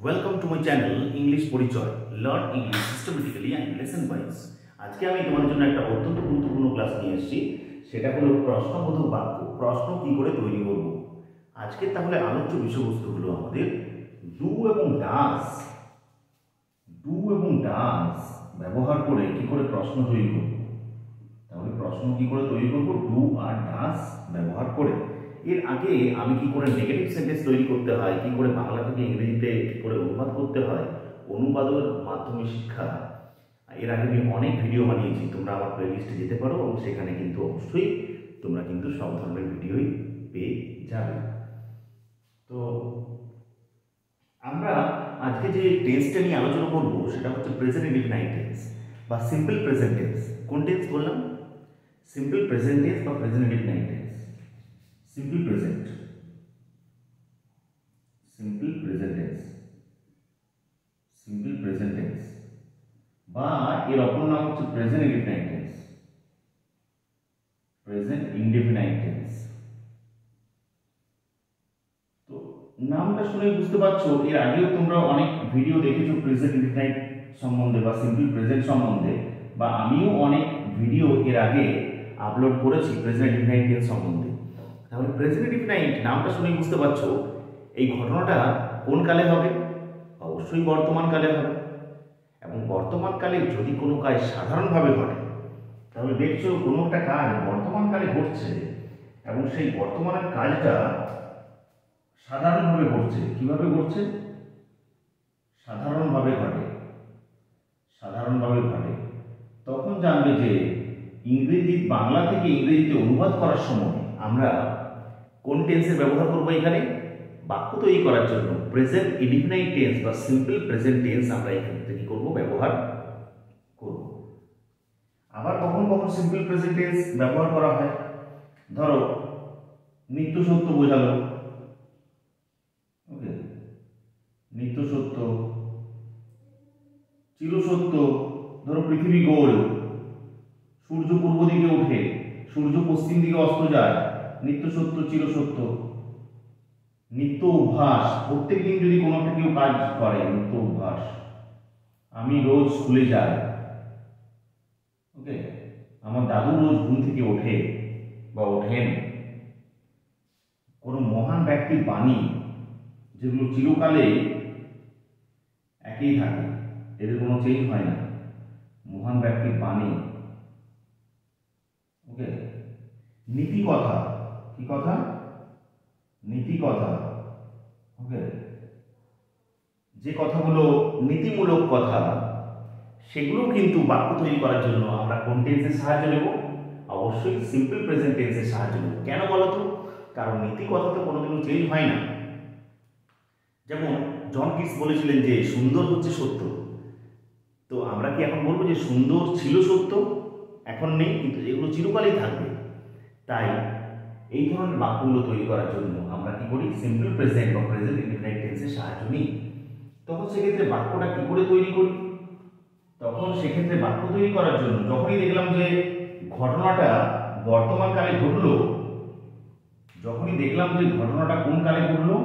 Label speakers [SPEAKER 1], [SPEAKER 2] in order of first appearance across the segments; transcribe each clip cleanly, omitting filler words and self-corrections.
[SPEAKER 1] Welcome to my channel English পরিচয়। Learn English systematically and lesson wise. আজকে আমি তোমাদের জন্য একটা অত্যন্ত গুরুত্বপূর্ণ ক্লাস নিয়ে এসেছি। সেটা হলো প্রশ্নবোধক বাক্য। প্রশ্ন কি করে তৈরি করব। আজকে তাহলে আলোচ্য বিষয়বস্তু হলো আমাদের ডু এবং ডাজ। ডু এবং ডাজ ব্যবহার করে কি করে প্রশ্ন তৈরি করব। তাহলে প্রশ্ন কি করে তৈরি করব? ডু আর ডাজ ব্যবহার করে। এর আগে আমি কি করে নেগেটিভ সেন্টেন্স তৈরি করতে হয়, কি করে বাংলা থেকে ইংরেজিতে কি করে অনুবাদ করতে হয়, অনুবাদের মাধ্যমে শিক্ষা, এর আগে আমি অনেক ভিডিও বানিয়েছি। তোমরা আমার প্লেলিস্টে যেতে পারো এবং সেখানে কিন্তু অবশ্যই তোমরা কিন্তু সব ধরনের ভিডিওই পেয়ে যাবে। তো আমরা আজকে যে টেন্সটা নিয়ে আলোচনা করব সেটা হচ্ছে প্রেজেন্ট ইনডিফিনাইট টেন্স বা সিম্পল প্রেজেন্ট টেন্স। কোন টেন্স বললাম? সিম্পল প্রেজেন্ট টেন্স বা present indefinite tense. Simple present, simple present tense, simple present tense বা এর অপর নাম হচ্ছে present indefinite tense. Present indefinite tense. তো নামটা শুনে বুঝতে পারছো, এর আগেও তোমরা অনেক ভিডিও দেখেছো প্রেজেন্ট ইনডিফিনাইট সম্বন্ধে বা সিম্পল প্রেজেন্ট সম্বন্ধে, বা আমিও অনেক ভিডিও এর আগে আপলোড করেছি প্রেজেন্ট ইনডিফিনাইট টেন্স সম্বন্ধে। তাহলে প্রেজেন্ট ইনডিফিনাইট নামটা শুনে বুঝতে পারছো এই ঘটনাটা কোন কালে হবে? অবশ্যই বর্তমান কালে হবে। এবং বর্তমান কালে যদি কোনো কাজ সাধারণভাবে ঘটে, তাহলে দেখছো কোনো একটা কাজ বর্তমান কালে ঘটছে এবং সেই বর্তমানের কাজটা সাধারণভাবে ঘটছে। কিভাবে ঘটছে? সাধারণভাবে ঘটে, সাধারণভাবে ঘটে। তখন জানবে যে ইংরেজি বাংলা থেকে ইংরেজিতে অনুবাদ করার সময় আমরা কোন টেন্সের ব্যবহার করব। এখানে বাক্য তৈরি করার জন্য প্রেজেন্ট ইনডিফিনাইট টেন্স বা সিম্পল প্রেজেন্ট টেন্স আমরা এখান থেকে করব, ব্যবহার করব। আবার কখন কখন সিম্পল প্রেজেন্ট টেন্স ব্যবহার করা হয়? ধরো নিত্য সত্য বোঝালো, ওকে, নিত্য সত্য, চিরসত্য। ধরো পৃথিবী গোল, সূর্য পূর্ব দিকে ওঠে, সূর্য পশ্চিম দিকে অস্ত যায়, নিত্য সত্য, চিরসত্য। নিত্য অভ্যাস, প্রত্যেক দিন যদি কোনো একটা কেউ কাজ করে, নিত্য অভ্যাস। আমি রোজ স্কুলে যাই, ওকে, আমার দাদু রোজ ঘুম থেকে ওঠে বা ওঠেন। কোনো মহান ব্যক্তির বাণী, যেগুলো চিরকালে একই থাকে, এদের কোনো চেঞ্জ হয় না। মহান ব্যক্তির বাণী, ওকে। নীতি কথা, কি কথা? নীতি কথা, ওকে। যে কথাগুলো নীতিমূলক কথা, সেগুলো কিন্তু বাক্য তৈরি করার জন্য আমরা কোন টেন্সের সাহায্য নেব? অবশ্যই সিম্পল প্রেজেন্ট টেন্সের সাহায্য নেব। কেন বলো তো? কারণ নীতি কথা তো কোনোদিনও চেঞ্জ হয় না। যেমন জন কিটস বলেছিলেন যে সুন্দর হচ্ছে সত্য। তো আমরা কি এখন বলবো যে সুন্দর ছিল সত্য, এখন নেই, কিন্তু এগুলো চিরকালই থাকবে। তাই এই ধরনের বাক্যগুলো তৈরি করার জন্য আমরা কি করি? সিম্পল প্রেজেন্ট বা প্রেজেন্ট ইনডিফিনাইট টেন্সের সাহায্য নিই। তখন সেক্ষেত্রে বাক্যটা কি করে তৈরি করি? তখন সেক্ষেত্রে বাক্য তৈরি করার জন্য যখনই দেখলাম যে ঘটনাটা বর্তমান কালে ঘটলো, যখনই দেখলাম যে ঘটনাটা কোন কালে ঘটলো?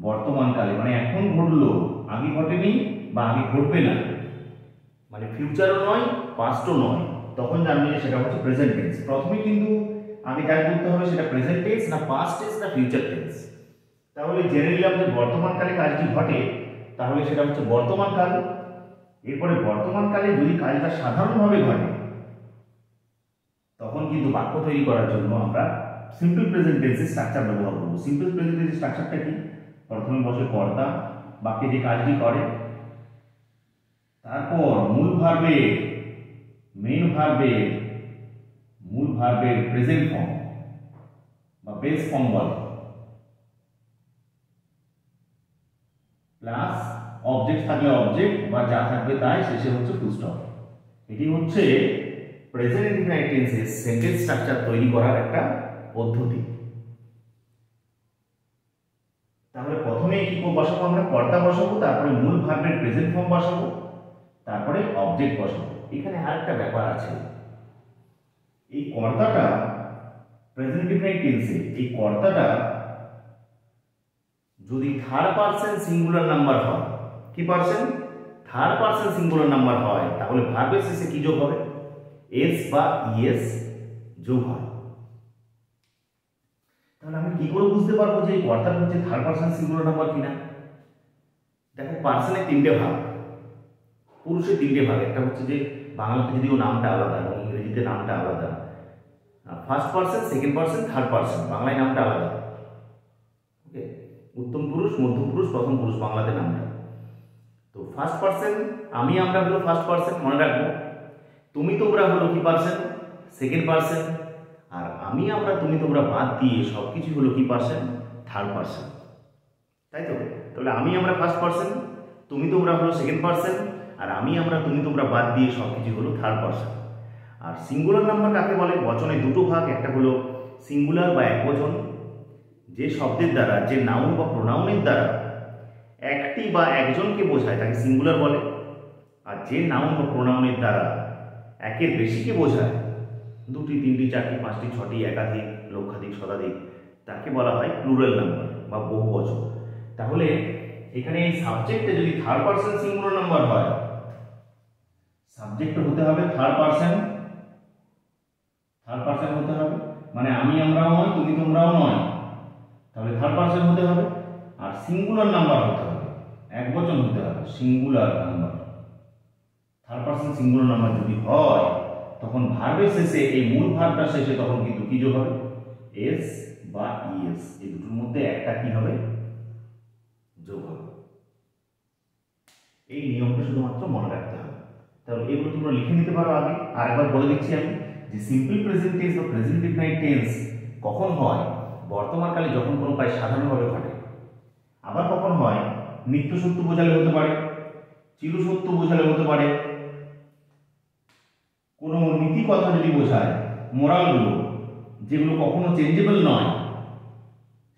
[SPEAKER 1] বর্তমান কালে, মানে এখন ঘটলো, আগে ঘটেনি বা আগে ঘটবে না, মানে ফিউচারও নয়, পাস্টও নয়, তখন জানবে যে সেটা হচ্ছে প্রেজেন্ট টেন্স। প্রথমে কিন্তু আগে যা করতে হবে সেটা প্রেজেন্ট টেন্স না পাস্ট টেন্স না ফিউচার টেন্স। তাহলে জেনে নিলাম যে বর্তমান কালে কাজটি ঘটে, তাহলে সেটা হচ্ছে বর্তমান কাল। এরপরে বর্তমান কালে যদি কাজটা সাধারণভাবে ঘটে, তখন কিন্তু বাক্য তৈরি করার জন্য আমরা সিম্পল প্রেজেন্ট টেন্সের স্ট্রাকচার ব্যবহার করব। সিম্পল প্রেজেন্ট টেন্সের স্ট্রাকচারটা কি? প্রথমে বসে কর্তা, বাক্যে যে কাজটি করে, তারপর মূল ভার্বের, মেইন ভার্বের, মূল ভার্বের প্রেজেন্ট ফর্ম বা বেস ফর্ম বলে, প্লাস অবজেক্ট থাকলে অবজেক্ট বা যা থাকবে তাই, শেষে হচ্ছে ফুল স্টপ। এটি হচ্ছে প্রেজেন্ট ইনডিফিনাইট টেন্সের সেন্টেন্স স্ট্রাকচার তৈরি করার একটা পদ্ধতি। তাহলে প্রথমে কি বসাবো? আমরা কর্তা বসাবো, তারপরে মূল ভার্বের প্রেজেন্ট ফর্ম বসাবো, তারপরে অবজেক্ট বসাবো। এখানে আরেকটা ব্যাপার আছে, এই কর্তাটা প্রেজেন্ট ইনডিফিনাইট টেন্সে, এই কর্তাটা যদি থার্ড পারসন সিঙ্গুলার নাম্বার হয়, কি person, third person singular number হয়, তাহলে ভার্বের শেষে কি যোগ হবে, এস বা ইএস যোগ হয়। তাহলে আমি কি করে বুঝতে পারবো যে কর্তাটা হচ্ছে থার্ড পার্সন সিঙ্গুলার নাম্বার কিনা? দেখো, পার্সনের তিনটে ভাগ, পুরুষের তিনটে ভাগ। একটা হচ্ছে যে বাংলাতে যদিও নামটা আলাদা এবং ইংরেজিতে নামটা আলাদা, first person, second person, third person, বাংলায় নামটা আলাদা। ওকে, উত্তম পুরুষ, মধ্যম পুরুষ, প্রথম পুরুষ বাংলাতে নামটা। তো ফার্স্ট পার্সন আমি আমরা হলো ফার্স্ট পার্সন, মনে রাখবো। তুমি তোমরা হলো কি পার্সন, সেকেন্ড পার্সন। আর আমি আমরা তুমি তোমরা বাদ দিয়ে সবকিছু হলো কি পার্সন, থার্ড পার্সন, তাই তো? তাহলে আমি আমরা ফার্স্ট পার্সন, তুমি তোমরা হলো সেকেন্ড পার্সন, আর আমি আমরা তুমি তোমরা বাদ দিয়ে সবকিছু হলো থার্ড পার্সন। আর সিঙ্গুলার নাম্বার কাকে বলে? বচনে দুটো ভাগ, একটা হলো সিঙ্গুলার বা একবচন, যে শব্দের দ্বারা, যে নাউন বা প্রোনাউনের দ্বারা একটি বা একজনকে বোঝায় তাকে সিঙ্গুলার বলে। আর যে নাউন বা প্রোনাউনের দ্বারা একের বেশিকে বোঝায়, দুটি, তিনটি, চারটি, পাঁচটি, ছটি, একাধিক, লক্ষাধিক, শতাধিক, তাকে বলা হয় প্লুরাল নাম্বার বা বহুবচন। তাহলে এখানে এই সাবজেক্টে যদি থার্ড পার্সন সিঙ্গুলার নাম্বার হয়, সাবজেক্ট হতে হবে থার্ড পার্সন হতে হবে, মানে আমি আমরাও নয়, তুমি তোমরাও নয়, তাহলে থার্ড পার্সন হতে হবে। আর সিঙ্গুলার নাম্বার হতে হবে, একবচন হতে হবে, singular number. Third person singular number যদি হয়, তখন ভার্বের শেষে, এই মূল ভার্বটা শেষে তখন কিন্তু কি যোগ হবে, এস বা ইএস, এই দুটোর মধ্যে একটা কি হবে, যোগ হবে। এই নিয়মটা শুধুমাত্র মনে রাখতে হবে। তাহলে এগুলো তোমরা লিখে নিতে পারো আগে। আর একবার বলে দিচ্ছি আমি যে সিম্পল প্রেজেন্ট টেন্স বা প্রেজেন্ট ইনডেফিনাইট টেন্স কখন হয়, বর্তমানকালে যখন কোনো কাজ সাধারণভাবে ঘটে। আবার কখন হয়, নিত্য সত্য বোঝালে হতে পারে, চিরসত্য বোঝালে হতে পারে, কোনো নীতি কথা যদি বোঝায়, মোরালগুলো যেগুলো কখনো চেঞ্জেবল নয়,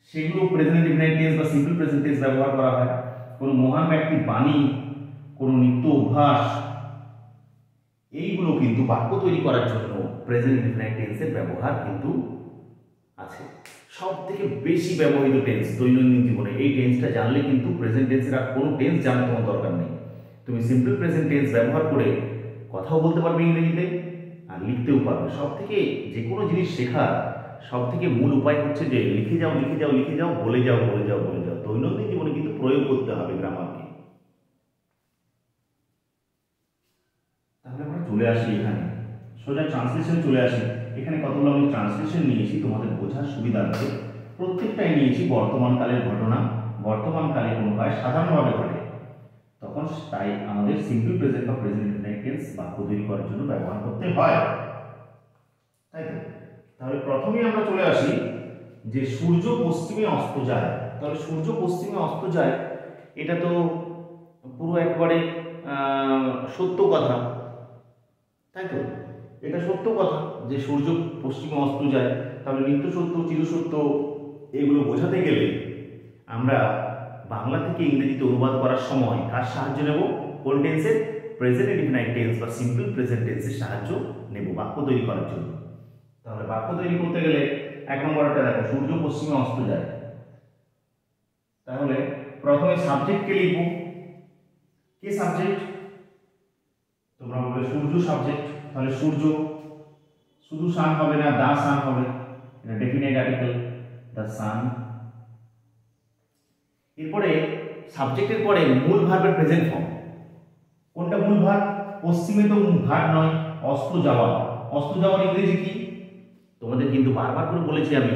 [SPEAKER 1] সেগুলো প্রেজেন্ট ইনডেফিনাইট টেন্স বা সিম্পল প্রেজেন্ট টেন্স ব্যবহার করা হয়। কোনো মহান ব্যক্তির বাণী, কোনো নিত্য অভ্যাস, এইগুলো কিন্তু বাক্য তৈরি করার জন্য প্রেজেন্ট ইনডেফিনাইট টেন্সের ব্যবহার কিন্তু আছে। সব থেকে বেশি ব্যবহৃত টেন্স দৈনন্দিন জীবনে, এই টেন্সটা জানলে কিন্তু প্রেজেন্ট টেন্সের আর কোনো টেন্স জানার তোমার দরকার নেই। তুমি সিম্পল প্রেজেন্ট টেন্স ব্যবহার করে কথাও বলতে পারবে ইংরেজিতে, আর লিখতেও পারবে। সব থেকে যে কোনো জিনিস শেখার সব থেকে মূল উপায় হচ্ছে যে লিখে যাও, লিখে যাও, লিখে যাও, বলে যাও, বলে যাও, বলে যাও। দৈনন্দিন জীবনে কিন্তু প্রয়োগ করতে হবে গ্রামারকে। তাহলে আমরা চলে আসি এখানে, সোজা ট্রান্সলেশনে চলে আসি। এখানে কতগুলো আমি ট্রান্সলেশন নিয়েছি তোমাদের বোঝার সুবিধার্থে। প্রত্যেকটাই নিয়েছি বর্তমানকালের ঘটনা, বর্তমানকালে কোনো কাজ সাধারণভাবে ঘটে, তখন তাই আমাদের সিম্পল প্রেজেন্ট বা প্রেজেন্ট ইনডেফিনাইট টেন্স বাক্য তৈরি করার জন্য ব্যবহার করতে হয়, তাই তো? তাহলে প্রথমেই আমরা চলে আসি যে সূর্য পশ্চিমে অস্ত যায়। তাহলে সূর্য পশ্চিমে অস্ত যায়, এটা তো পুরো একবারে সত্য কথা, তাই তো? এটা সত্য কথা যে সূর্য পশ্চিমে অস্ত যায়। তাহলে নিত্য সত্য, চিরসত্য, এগুলো বোঝাতে গেলে আমরা বাংলা থেকে ইংরেজিতে অনুবাদ করার সময় কার সাহায্য নেব? কোন টেন্সের? প্রেজেন্ট ইনডেফিনাইট টেন্স বা সিম্পল প্রেজেন্ট টেন্সের সাহায্য নেব বাক্য তৈরি করার জন্য। তাহলে বাক্য তৈরি করতে গেলে এক নম্বরটা দেখো, সূর্য পশ্চিমে অস্ত যায়। তাহলে প্রথমে সাবজেক্টকে লিখব। কে সাবজেক্ট? তোমরা বলবে সূর্য সাবজেক্ট। তাহলে সূর্য, শুধু সান হবে না, দা সান হবে, এটা ডেফিনাইট আর্টিকেল, দা সান। এরপরে সাবজেক্টের পরে মূল ভার্বের প্রেজেন্ট ফর্ম। কোনটা মূল ভার্ব? পশ্চিমে তো ভার্ব নয়, অস্ত যাওয়া। অস্ত যাওয়ার ইংরেজি কি? তোমাদের কিন্তু বারবার করে বলেছি আমি,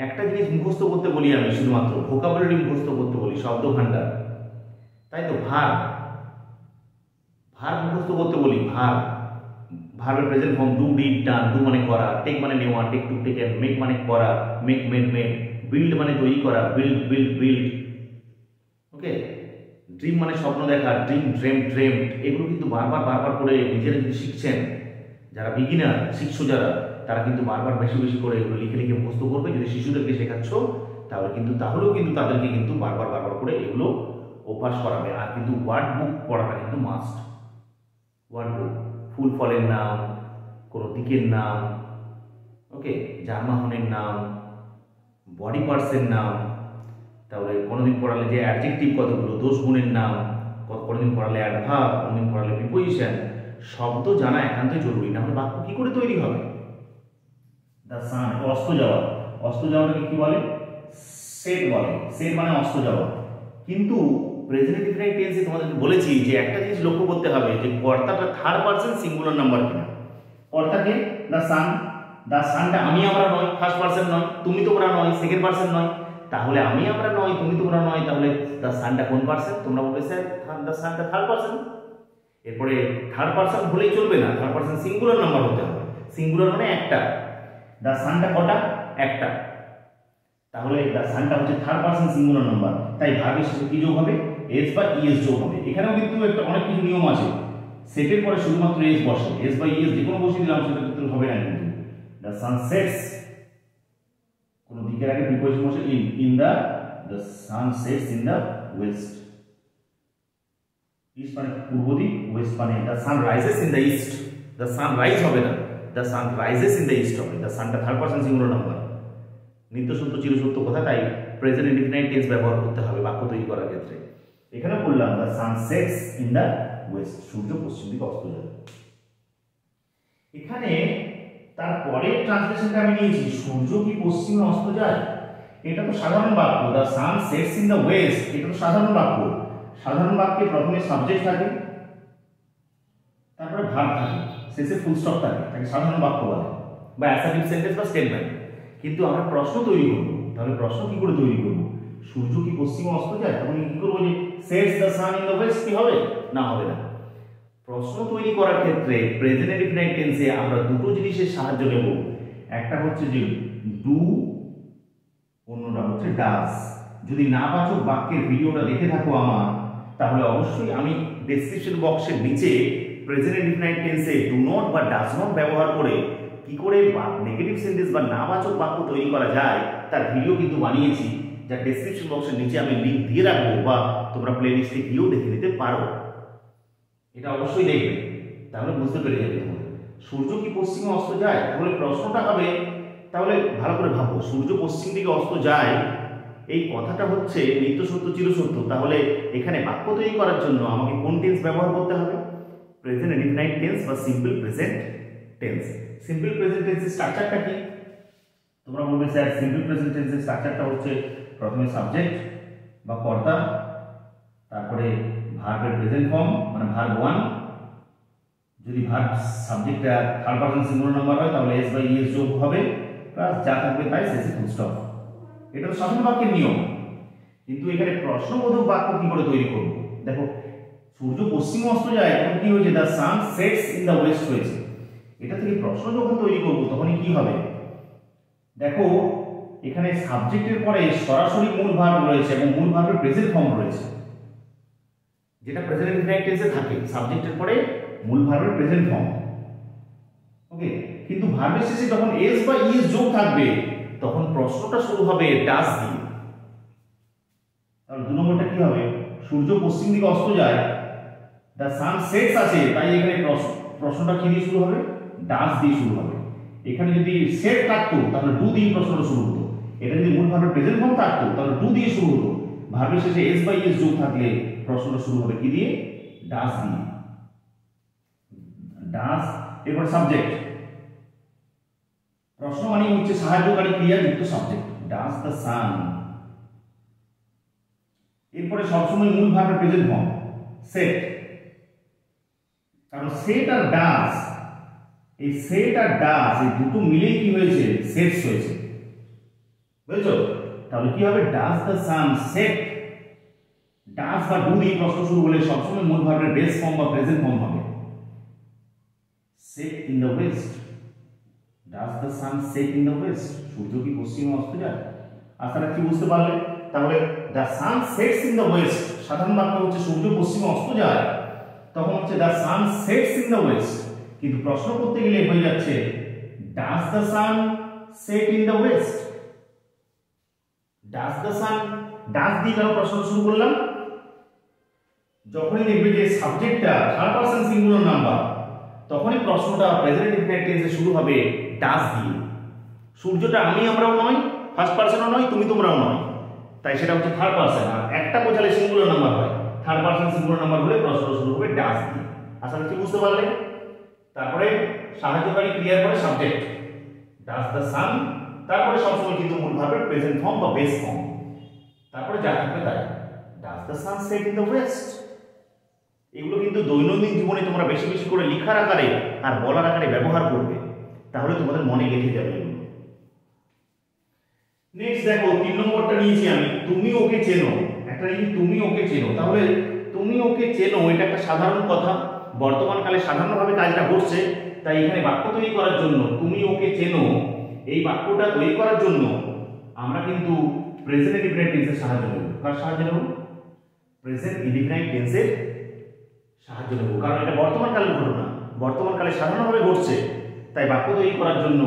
[SPEAKER 1] একটা জিনিস মুখস্থ করতে বলি আমি, শুধুমাত্র ভোকাবুলারি মুখস্থ করতে বলি, শব্দ ভান্ডার, তাই তো? ভার্ব মুখস্থ করতে বলি, ভার্বের present form do, did, done. Do মানে করা, টেক মানে নেওয়া, টেক টু টেকেন, মেক মানে করা, মেক মেড মেড, বিল্ড মানে তৈরি করা, বিল্ড বিল্ড বিল্ড, ওকে। ড্রিম মানে স্বপ্ন দেখা, ড্রিম ড্রেম ড্রেম। এগুলো কিন্তু বারবার করে নিজেরা যদি শিখছেন, যারা বিগিনার, শিখছো যারা, তারা কিন্তু বারবার বেশি বেশি করে এগুলো লিখে লিখে মুখস্থ করবে। যদি শিশুদেরকে শেখাচ্ছ তাহলেও কিন্তু তাদেরকে কিন্তু বারবার করে এগুলো অভ্যাস করাবে। আর কিন্তু ওয়ার্ড বুক পড়াটা কিন্তু মাস্ট। ওয়ার্ড বুক, ফুল ফলের নাম, কোনো দিকের নাম, ওকে, যানবাহনের নাম, বডি পার্টসের নাম, তাহলে কোনোদিন পড়ালে যে অ্যাডজেক্টিভ কতগুলো, দোষ গুণের নাম, কোনোদিন পড়ালে অ্যাডভার্ব, কোনোদিন পড়ালে প্রিপোজিশন, শব্দ জানা একান্তই জরুরি, না হলে বাক্য কি করে তৈরি হবে? দ্য সান, অস্ত যাওয়া, অস্ত যাওয়াটাকে কি বলে? সেট বলে। সেট মানে অস্ত যাওয়া। কিন্তু প্রেজেন্ট ইনডিফিনাইট টেন্সে তোমাদের বলেছি যে একটা জিনিস লক্ষ্য করতে হবে যে কর্তাটা থার্ড পারসন সিঙ্গুলার নাম্বার কিনা। কর্তাকে দ্য সান, দ্য সানটা আমি আমরা নয়, ফার্স্ট পারসন নয়, তুমি তোমরা নয়, সেকেন্ড পারসন নয়, তাহলে আমি আমরা নয়, তুমি তোমরা নয়, তাহলে দ্য সানটা কোন পারসন? তোমরা বলবে স্যার দ্য সানটা থার্ড পারসন। এরপরে থার্ড পারসন হলেই চলবে না, থার্ড পারসন সিঙ্গুলার নাম্বার হতে হবে। সিঙ্গুলার মানে একটা। দ্য সানটা কটা? একটা। তাহলে দ্য সানটা হচ্ছে থার্ড পারসন সিঙ্গুলার নাম্বার, তাই ভার্বের শেষে কি যোগ হবে? এস বা ইএস যোগ হবে। এখানেও কিন্তু একটা অনেক কিছু নিয়ম আছে। সেটের পরে শুধুমাত্র এস বসে, এস বা ইএস যে কোনো বসিয়ে দিলাম সেটা কিন্তু হবে না। কিন্তু দ্য সান সেটস, কোন দিকের আগে প্রিপোজিশন বসে in the sun sets in the west. East মানে পূর্ব দিক, ওয়েস্ট মানে the sun rises in the east. The sun rise হবে না, the sun rises in the east হবে। দ্য সানটা থার্ড পারসন সিঙ্গুলার নাম্বার, নিত্য সত্য চিরসত্য কথা, তাই প্রেজেন্ট ইনডিফিনাইট টেন্স ব্যবহার করতে হবে বাক্য তৈরি করার ক্ষেত্রে। এখানে বললাম the sun sets in the west, সূর্য পশ্চিম দিকে অস্ত যায়। এখানে তারপরের ট্রান্সলেশনটা আমি নিয়েছি সূর্য কি পশ্চিমে অস্ত যায়। এটা তো সাধারণ বাক্য, the sun sets in the West, এটা তো সাধারণ বাক্য। সাধারণ বাক্যে প্রথমে সাবজেক্ট থাকে, তারপরে ভার্ব থাকে, শেষে ফুল স্টপ থাকে, তাকে সাধারণ বাক্য বলে বা অ্যাসার্টিভ সেন্টেন্স বা স্টেটমেন্ট। কিন্তু আমরা প্রশ্ন তৈরি করব, তাহলে প্রশ্ন কি করে তৈরি করব? সূর্য কি পশ্চিমে অস্ত যায়, তখন কি করবো? যে sets the sun in the West, কি হবে? না, হবে না। প্রশ্ন তৈরি করার ক্ষেত্রে প্রেজেন্ট ইনডিফিনাইট টেন্সে আমরা দুটো জিনিসের সাহায্য নেব। একটা হচ্ছে যে ডু, অন্যটা হচ্ছে ডাজ। যদি নাবাচক বাক্যের ভিডিওটা দেখে থাকো আমার, তাহলে অবশ্যই আমি ডেসক্রিপশন বক্সের নিচে প্রেজেন্ট ইনডিফিনাইট টেন্সে ডু নট বা ডাজ নট ব্যবহার করে কি করে নেগেটিভ সেন্টেন্স বা নাবাচক বাক্য তৈরি করা যায় তার ভিডিও কিন্তু বানিয়েছি, যা ডেসক্রিপশন বক্সের নিচে আমি লিংক দিয়ে রাখবো, বা তোমরা প্লেলিস্টে গিয়েও দেখে নিতে পারো। এটা অবশ্যই দেখবে, তাহলে বুঝতে পেরে যাবে তোমরা। সূর্য কি পশ্চিমে অস্ত যায়, তাহলে প্রশ্নটা হবে, তাহলে ভালো করে ভাবো, সূর্য পশ্চিম দিকে অস্ত যায়, এই কথাটা হচ্ছে নিত্য সত্য চিরসত্য। তাহলে এখানে বাক্য তৈরি করার জন্য আমাকে কোন টেন্স ব্যবহার করতে হবে? প্রেজেন্ট ইনডিফিনাইট টেন্স বা simple present tense. Simple present টেন্সের স্ট্রাকচারটা কি? তোমরা বলবে স্যার সিম্পল প্রেজেন্ট টেন্সের স্ট্রাকচারটা হচ্ছে প্রথমে সাবজেক্ট বা কর্তা, তারপরে ভার্বের প্রেজেন্ট ফর্ম মানে ভার্ব 1, যদি ভার্ব সাবজেক্টটা থার্ড পারসন সিঙ্গুলার নাম্বার হয় তাহলে এস বা ইএস যোগ হবে, প্লাস যা থাকবে তাই শেষে ফুল স্টপ। এটা তো সাধারণ বাক্যের নিয়ম। কিন্তু এখানে প্রশ্নবোধক বাক্য কি করে তৈরি করব? দেখো, সূর্য পশ্চিমে অস্ত যায়, তখন কি হয়েছে? The sun sets in the West হয়েছে। এটা থেকে প্রশ্ন যখন তৈরি করব তখনই কি হবে? দেখো, এখানে সাবজেক্টের পরে সরাসরি মূল ভার্ব রয়েছে এবং মূল ভার্বের প্রেজেন্ট ফর্ম রয়েছে, যেটা প্রেজেন্ট ইনডিফিনাইট টেন্সে থাকে। সাবজেক্টের পরে মূল ভার্বের প্রেজেন্ট ফর্ম, ওকে। কিন্তু ভার্বের শেষে যখন এস বা ইএস যোগ থাকবে তখন প্রশ্নটা শুরু হবে ডাজ দিয়ে। তাহলে 2 নম্বরটা কি হবে? সূর্য পশ্চিম দিকে অস্ত যায়, দ্য সান সেটস আছে, তাই এখানে প্রশ্নটা কি দিয়ে শুরু হবে? ডাজ দিয়ে শুরু হবে। এখানে যদি সেট থাকতো তাহলে ডু দিয়ে প্রশ্নটা শুরু হতো। এটা যদি মূল ভার্বের প্রেজেন্ট ফর্ম থাকতো তাহলে ডু দিয়ে শুরু হতো। ভার্বের শেষে এস বা ইএস যোগ থাকলে প্রশ্নটা শুরু হবে কি দিয়ে? ডাজ দিয়ে। ডাজ, এরপর সাবজেক্ট। প্রশ্ন মানে হচ্ছে সাহায্যকারী ক্রিয়া যুক্ত সাবজেক্ট, ডাজ দ্য সান। এরপরে সবসময় মূল ভার্বের প্রেজেন্ট ফর্ম সেট, কারণ সেট আর ডাজ, এই সেট আর ডাজ এই দুটো মিলেই কি হয়েছে? সেটস হয়েছে, বুঝছো? তাহলে কি হবে? Does the sun set. Does বা ডু দিয়ে প্রশ্ন শুরু হলে সবসময় মূল ভার্বের বেস ফর্ম বা প্রেজেন্ট ফর্ম হবে। Set in the west, does the sun set in the west, সূর্য কি পশ্চিমে অস্ত যায়? আশা কি বুঝতে পারলে? তাহলে the sun sets in the west সাধারণ বাক্য হচ্ছে সূর্য পশ্চিমে অস্ত যায়, তখন হচ্ছে the sun sets in the west. কিন্তু প্রশ্ন করতে গেলে হয়ে যাচ্ছে does the sun set in the west. Does the San, does দিয়ে কেন প্রশ্ন শুরু করলাম? যখনই দেখবে যে সাবজেক্টটা থার্ড পারসন সিঙ্গুলার নাম্বার, তখনই প্রশ্নটা প্রেজেন্ট ইনডিফিনাইট টেন্সে শুরু হবে ডাজ দিয়ে। সূর্যটা আমি আমরাও নয়, ফার্স্ট পারসনও নয়, তুমি তোমরাও নয়, তাই সেটা হচ্ছে থার্ড পারসন। আর একটা বোঝালে সিঙ্গুলার নাম্বার হয়, থার্ড পারসন সিঙ্গুলার নাম্বার হলে প্রশ্নটা শুরু হবে ডাজ দিয়ে। আশা করছি বুঝতে পারলে। তারপরে সাহায্যকারী ক্রিয়ার পরে সাবজেক্ট ডাজ দ্য সান, তারপরে সবসময় কিন্তু মূল ভার্বের প্রেজেন্ট ফর্ম বা বেস ফর্ম, তারপরে যা থাকবে তাই। Does the sun set in the West. এগুলো কিন্তু দৈনন্দিন জীবনে তোমরা বেশি বেশি করে লেখার আকারে আর বলার আকারে ব্যবহার করবে, তাহলে তোমাদের মনে গেঁথে যাবে এগুলো। নেক্সট দেখো 3 নম্বরটা নিয়েছি আমি, তুমি ওকে চেনো। একটা নিয়েছি তুমি ওকে চেনো। তাহলে তুমি ওকে চেনো এটা একটা সাধারণ কথা, বর্তমানকালে সাধারণভাবে কাজটা ঘটছে, তাই এখানে বাক্য তৈরি করার জন্য তুমি ওকে চেনো এই বাক্যটা তৈরি করার জন্য আমরা কিন্তু প্রেজেন্ট ইনডিফিনিট টেন্সের সাহায্য নেব। কার সাহায্য নেব? প্রেজেন্ট ইনডিফিনিট টেন্সের সাহায্য নেব, কারণ এটা বর্তমানকালের ঘটনা, বর্তমানকালে সাধারণভাবে ঘটছে, তাই বাক্য তৈরি করার জন্য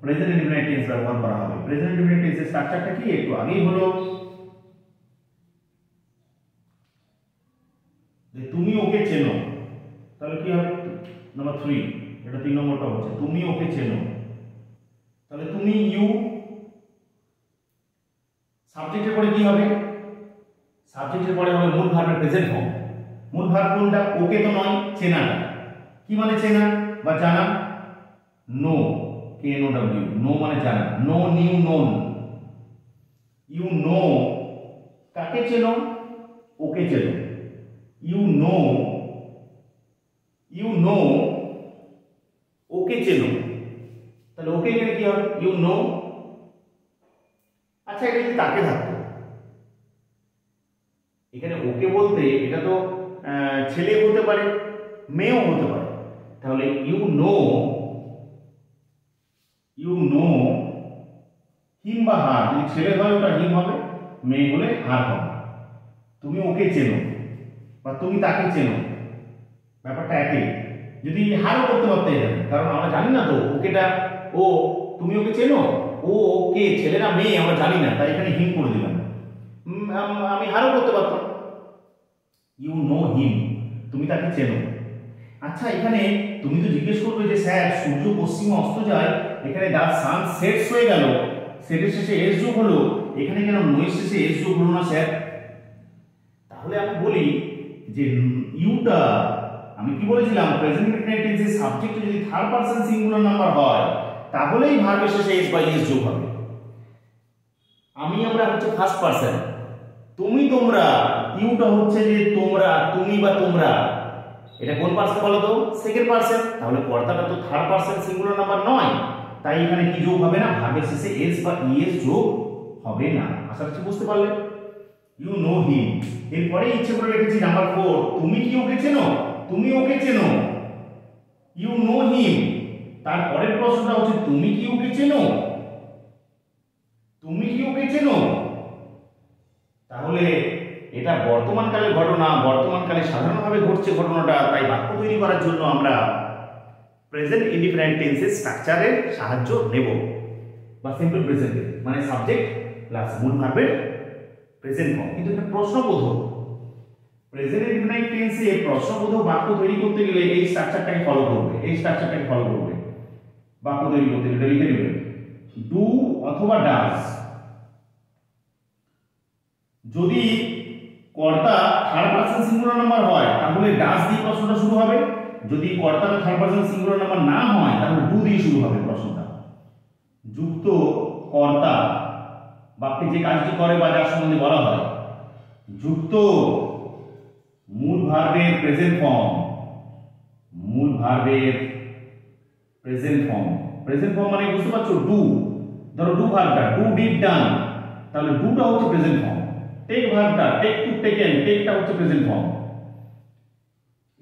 [SPEAKER 1] প্রেজেন্ট ইনডিফিনিট টেন্স ব্যবহার করা হবে। প্রেজেন্ট ইনডিফিনিট টেন্সের স্ট্রাকচারটা কি একটু আগেই হলো, যে তুমি ওকে চেনো। তাহলে কি হবে? নাম্বার 3, এটা 3 নম্বরটা হচ্ছে তুমি ওকে চেনো। তাহলে তুমি ইউ, সাবজেক্টের পরে কি হবে? সাবজেক্টের পরে হবে মূল ভার্বের প্রেজেন্ট ফর্ম। মূল ভার্ব কোনটা? ওকে তো নয়, চেনাটা। কি মানে চেনা বা জানা? Know, K N O W, know মানে জানা। Know, knew, known. You know, কাকে চেনো? ওকে চেনো। ইউ নো ওকে চেনো। তাহলে ওকে এখানে কি হবে? You know. আচ্ছা, এটা যদি তাকে থাকতো, এখানে ওকে বলতে এটা তো ছেলে হতে পারে, মেয়েও হতে পারে। তাহলে ইউ নো হিম বা হার, যদি ছেলে হয় ওটা হিম হবে, মেয়ে হলে হার হবে। তুমি ওকে চেনো বা তুমি তাকে চেনো, ব্যাপারটা একই। যদি হারও করতে পারতে এখানে, কারণ আমরা জানি না তো ওকেটা ও, তুমি ওকে চেনো, ও কে, ছেলে না মেয়ে আমরা জানি না, তাই এখানে হিম করে দিলাম। আমি হারও করতে পারতাম, ইউ নো হিম, তুমি তাকে চেনো। আচ্ছা, এখানে তুমি তো জিজ্ঞেস করবে যে স্যার সূর্য পশ্চিমে অস্ত যায়, এখানে দা সান সেটস হয়ে গেল, সেটের শেষে এস যোগ হলো, এখানে কেন নোয়ের শেষে এস যোগ হলো না স্যার? তাহলে আমি বলি যে ইউটা, আমি কি বলেছিলাম, প্রেজেন্ট ইনডিফিনিট টেন্সের সাবজেক্ট যদি থার্ড পারসন সিঙ্গুলার নাম্বার হয় তাহলেই ভার্বের শেষে এস বাই এস যোগ হবে। আমরা হচ্ছে ফার্স্ট পারসন, তুমি তোমরা, ইউটা হচ্ছে যে তোমরা, তুমি বা তোমরা, এটা কোন পারসন বলো তো? Second person. তাহলে কর্তাটা তো থার্ড পারসন সিঙ্গুলার নাম্বার নয়, তাই এখানে কি যোগ হবে না? ভার্বের শেষে এস বা ইএস যোগ হবে না। আশা করছি বুঝতে পারলে। You know him. এরপরে ইচ্ছে করে রেখেছি নাম্বার 4, তুমি কি ওকে চেনো? তুমি ওকে চেনো, ইউ নো হিম। তারপরের প্রশ্নটা হচ্ছে তুমি কি ওকে চেনো? তুমি কি ওকে চেনো? তাহলে এটা বর্তমানকালের ঘটনা, বর্তমানকালে সাধারণভাবে ঘটছে ঘটনাটা, তাই বাক্য তৈরি করার জন্য আমরা প্রেজেন্ট ইনডিফিনিট টেন্সের স্ট্রাকচারের সাহায্য নেব, বা সিম্পল প্রেজেন্ট, মানে সাবজেক্ট প্লাস মূল ভার্বের প্রেজেন্ট ফর্ম। কিন্তু এটা প্রশ্নবোধক, প্রেজেন্ট ইনডিফিনিট টেন্সে প্রশ্নবোধক বাক্য তৈরি করতে গেলে এই স্ট্রাকচারটাকে ফলো করবে, এই স্ট্রাকচারটাকে ফলো করবে। বাক্য তৈরি করতে গেলে লিখে নেবে ডু অথবা ডাজ। যদি কর্তা থার্ড পারসন সিঙ্গুলার নাম্বার হয় তাহলে ডাজ দিয়ে প্রশ্নটা শুরু হবে, যদি কর্তাটা থার্ড পারসন সিঙ্গুলার নাম্বার না হয় তাহলে ডু দিয়ে শুরু হবে প্রশ্নটা। যুক্ত কর্তা বাক্যে যে কাজটি করে বা যার সম্বন্ধে বলা হয়, যুক্ত মূল ভার্বের প্রেজেন্ট ফর্ম, মূল ভার্বের প্রেজেন্ট ফর্ম। প্রেজেন্ট ফর্ম মানে বুঝতে পারছো? ডু, ধরো ডু ভার্বটা ডু ডিড ডান, তাহলে ডুটা হচ্ছে প্রেজেন্ট ফর্ম। টেক ভার্বটা টেক টু টেকেন, টেকটা হচ্ছে প্রেজেন্ট ফর্ম।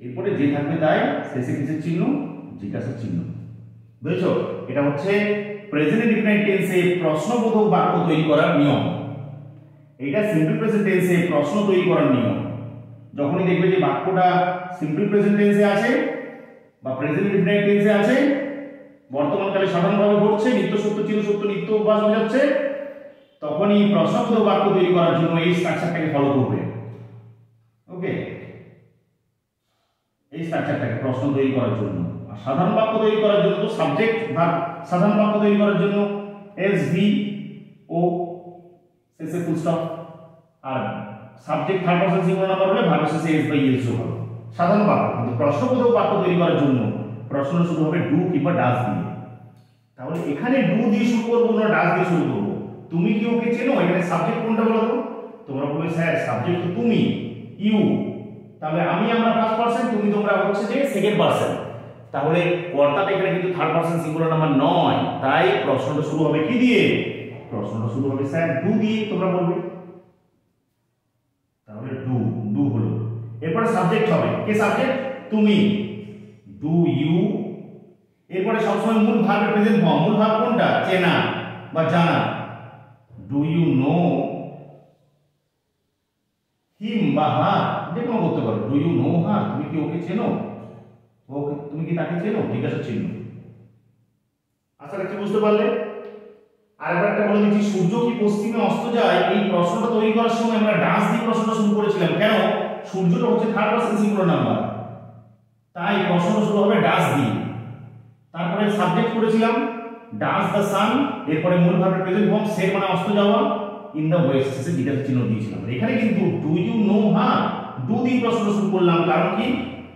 [SPEAKER 1] এরপরে যে থাকবে তাই, শেষে কিসের চিহ্ন? জিজ্ঞাসার চিহ্ন। বুঝছো? এটা হচ্ছে প্রেজেন্ট ইনডিফিনিট টেন্সে প্রশ্নবোধক বাক্য তৈরি করার নিয়ম। এটা সিম্পল প্রেজেন্ট টেন্সে প্রশ্ন তৈরি করার নিয়ম। যখনই দেখবে যে বাক্যটা সিম্পল প্রেজেন্ট টেন্সে আছে বা প্রেজেন্ট ইনডিফিনিট টেন্সে আছে, বর্তমানকালে সাধারণভাবে ঘটছে, নিত্য সত্য, চির সত্য, নিত্য অভ্যাস হয়ে যাচ্ছে, তখনই প্রশ্নবোধক বাক্য তৈরি করার জন্য এই স্ট্রাকচারটাকে ফলো করবে। ওকে, এই স্ট্রাকচারটাকে প্রশ্ন তৈরি করার জন্য। আর সাধারণ বাক্য তৈরি করার জন্য তো সাবজেক্ট ভার্ব, সাধারণ বাক্য তৈরি করার জন্য এস ভি ও শেষে ফুল স্টপ, আর subject third person singular number হলে ভার্বের শেষে এস বাই এস যোগ হবে, সাধারণ বাক্য। কিন্তু প্রশ্নবোধক বাক্য তৈরি করার জন্য প্রশ্ন শুরু হবে ডু কিংবা ডাজ দিয়ে। তাহলে এখানে ডু দিয়ে শুরু করবো না ডাজ দিয়ে শুরু করবো? তুমি কি ওকে চেনো? এখানে সাবজেক্ট কোনটা বলো তো? তোমরা বলবে স্যার সাবজেক্ট তো তুমি, ইউ। তাহলে আমি আমরা ফার্স্ট পারসন, তুমি তোমরা হচ্ছে যে সেকেন্ড পারসন। তাহলে কর্তাটা এখানে কিন্তু থার্ড পারসন সিঙ্গুলার নাম্বার নয়, তাই প্রশ্নটা শুরু হবে কি দিয়ে? প্রশ্নটা শুরু হবে স্যার ডু দিয়ে, তোমরা বলবে। তাহলে ডু, ডু হলো। এরপরে সাবজেক্ট হবে, কে সাবজেক্ট? তুমি, ডু ইউ। এরপরে সবসময় মূল ভার্বের প্রেজেন্ট ফর্ম, মূল ভার্ব কোনটা? চেনা বা জানা, ডু ইউ নো হিম বা হার, যে কোনো করতে পারো। ডু ইউ নো হার, তুমি কি ওকে চেনো? ওকে, তুমি কি তাকে চেনো? জিজ্ঞাসা চিহ্ন। আশা রাখছি বুঝতে পারলে। আরেকবার একটা বলে দিচ্ছি, সূর্য কি পশ্চিমে অস্ত যায়, এই প্রশ্নটা তৈরি করার সময় আমরা ডাস দিয়ে প্রশ্নটা শুরু করেছিলাম। কেন? সূর্যটা হচ্ছে থার্ড পারসন সিঙ্গুলার নাম্বার, তাই প্রশ্নটা শুরু হবে ডাস দিয়ে। তারপরে সাবজেক্ট করেছিলাম ডাস দ্য সান, এরপরে মূল ভার্বের প্রেজেন্ট ফর্ম সেট মানে অস্ত যাওয়া, ইন দ্য ওয়েস্ট শেষে জিজ্ঞাসা চিহ্ন দিয়েছিলাম। এখানে কিন্তু do you know her, do দিয়ে প্রশ্নটা শুরু করলাম, কারণ কি?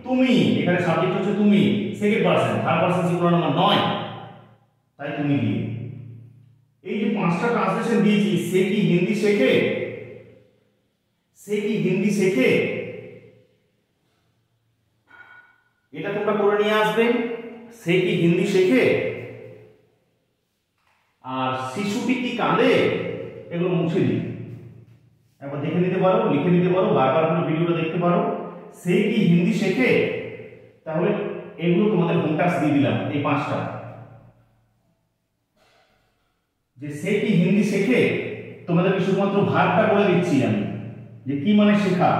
[SPEAKER 1] তুমি, এখানে সাবজেক্ট হচ্ছে তুমি, second person, third person singular number নয়, তাই তুমি দিয়ে। এই যে পাঁচটা ট্রান্সলেশন দিয়েছি, সে কি হিন্দি শেখে? সে কি হিন্দি শেখে, এটা তোমরা করে নিয়ে আসবে। সে কি হিন্দি শেখে? আর শিশুটি কি কাঁদে, এগুলো মুছে দিই, একবার দেখে নিতে পারো, লিখে নিতে পারো, বারবার করে ভিডিওটা দেখতে পারো। সে কি হিন্দি শেখে, তাহলে এগুলো তোমাদের হোম টাস্ক দিয়ে দিলাম, এই পাঁচটা। যে সে কি হিন্দি শেখে, তোমাদেরকে শুধুমাত্র ভার্বটা বলে দিচ্ছি আমি, যে কি মানে শেখা।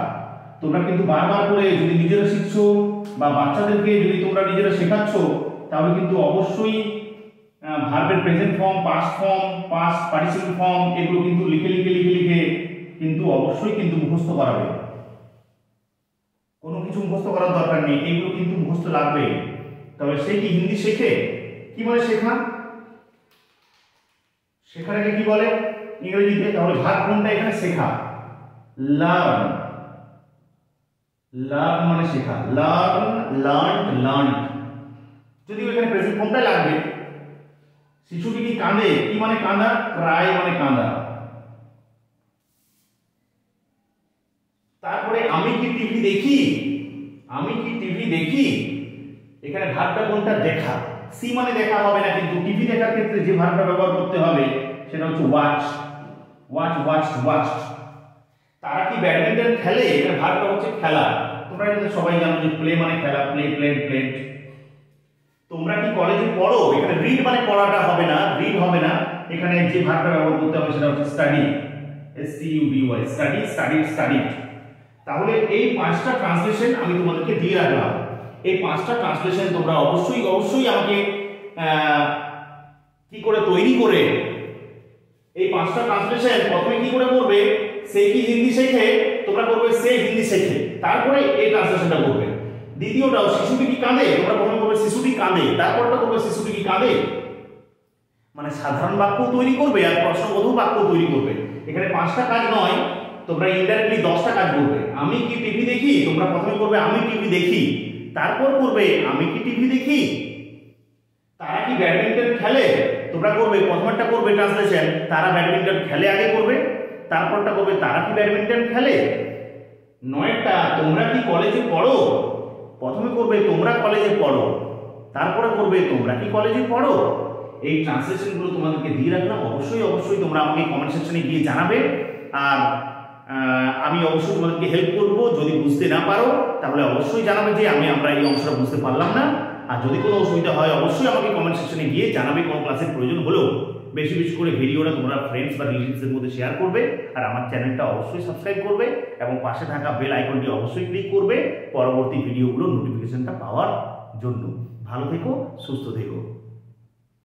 [SPEAKER 1] তোমরা কিন্তু বারবার করে যদি নিজেরা শিখছো বা বাচ্চাদেরকে যদি তোমরা নিজেরা শেখাচ্ছ, তাহলে কিন্তু অবশ্যই ভার্বের present form, past form, past participle form, এগুলো কিন্তু লিখে লিখে লিখে লিখে কিন্তু অবশ্যই কিন্তু মুখস্থ করাবে। কোনো কিছু মুখস্থ করার দরকার নেই, এগুলো কিন্তু মুখস্থ লাগবে। তবে সে কি হিন্দি শেখে, কি বলে শেখা? শেখাটাকে কি বলে ইংরেজিতে? তাহলে ভার্ব কোনটা এখানে? শেখা, লার্ন। লার্ন মানে শেখা, লার্ন, লার্নড, লার্নড। যদিও এখানে প্রেজেন্ট ফর্মটা লাগবে। শিশুটি কি কাঁদে, কি মানে কাঁদা? ক্রাই মানে কাঁদা। তারপরে আমি কি টিভি দেখি, আমি কি টিভি দেখি, এখানে ভার্বটা কোনটা? দেখা। সি মানে দেখা হবে না, কিন্তু টিভি দেখার ক্ষেত্রে যে ভার্বটা ব্যবহার করতে হবে সেটা হচ্ছে ওয়াচ, ওয়াচ, ওয়াচ, ওয়াচ। তারা কি ব্যাডমিন্টন খেলে, এখানে ভার্বটা হচ্ছে খেলা। তোমরা এটা সবাই জানো যে প্লে মানে খেলা, প্লে, প্লেড, প্লেড। তোমরা কি কলেজে পড়ো, এখানে রিড মানে পড়াটা হবে না, রিড হবে না, এখানে যে ভার্বটা ব্যবহার করতে হবে সেটা হচ্ছে study, S T U D Y, study, study, studied. তাহলে এই পাঁচটা ট্রান্সলেশন আমি তোমাদেরকে দিয়ে রাখলাম। এই পাঁচটা ট্রান্সলেশন তোমরা অবশ্যই অবশ্যই আমাকে কি করে তৈরি করে, এই পাঁচটা ট্রান্সলেশন প্রথমে কি করে করবে? সে কি হিন্দি শেখে, তোমরা করবে সে হিন্দি শেখে, তারপরে এই ট্রান্সলেশনটা করবে। দ্বিতীয়টাও শিশুটি কি কাঁদে, তোমরা প্রথমে করবে শিশুটি কাঁদে, তারপরটা করবে শিশুটি কি কাঁদে। মানে সাধারণ বাক্য তৈরি করবে আর প্রশ্নবোধক বাক্য তৈরি করবে। এখানে পাঁচটা কাজ নয়, তোমরা ইনডাইরেক্টলি 10টা কাজ করবে। আমি কি টিভি দেখি, তোমরা প্রথমে করবে আমি টিভি দেখি, তারপর করবে আমি কি টিভি দেখি। তারা কি ব্যাডমিন্টন খেলে, তোমরা করবে প্রথমটা করবে ট্রান্সলেশন তারা ব্যাডমিন্টন খেলে আগে করবে, তারপরটা করবে তারা কি ব্যাডমিন্টন খেলে। নয়টা তোমরা কি কলেজে পড়ো, প্রথমে করবে তোমরা কলেজে পড়ো, তারপরে করবে তোমরা কি কলেজে পড়ো। এই ট্রান্সলেশনগুলো তোমাদেরকে দিয়ে রাখলাম। অবশ্যই অবশ্যই তোমরা আমাকে কমেন্ট সেকশনে গিয়ে জানাবে, আর আমি অবশ্যই তোমাদেরকে হেল্প করব। যদি বুঝতে না পারো তাহলে অবশ্যই জানাবে যে আমরা এই অংশটা বুঝতে পারলাম না। আর যদি কোনো অসুবিধা হয় অবশ্যই আমাকে কমেন্ট সেকশনে গিয়ে জানাবে, কোনো ক্লাসের প্রয়োজন হলেও। বেশি বেশি করে ভিডিওটা তোমরা ফ্রেন্ডস বা রিলেটিভসের মধ্যে শেয়ার করবে, আর আমার চ্যানেলটা অবশ্যই সাবস্ক্রাইব করবে এবং পাশে থাকা বেল আইকনটি অবশ্যই ক্লিক করবে পরবর্তী ভিডিওগুলোর নোটিফিকেশনটা পাওয়ার জন্য। ভালো থেকো, সুস্থ থেকো।